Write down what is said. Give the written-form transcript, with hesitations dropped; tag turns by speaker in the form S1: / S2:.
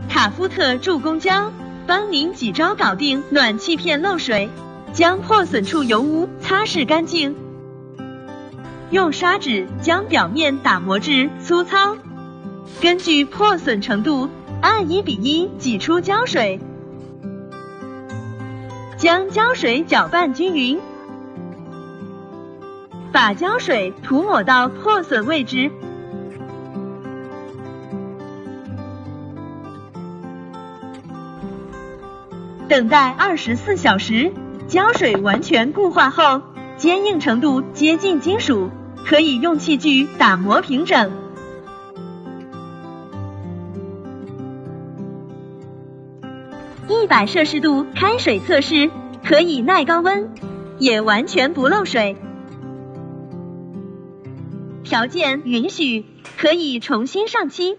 S1: 卡夫特助攻胶，帮您几招搞定暖气片漏水，将破损处油污擦拭干净。用砂纸将表面打磨至粗糙，根据破损程度按1:1挤出胶水，将胶水搅拌均匀，把胶水涂抹到破损位置。等待24小时，胶水完全固化后，坚硬程度接近金属，可以用器具打磨平整。100摄氏度开水测试，可以耐高温，也完全不漏水。条件允许，可以重新上漆。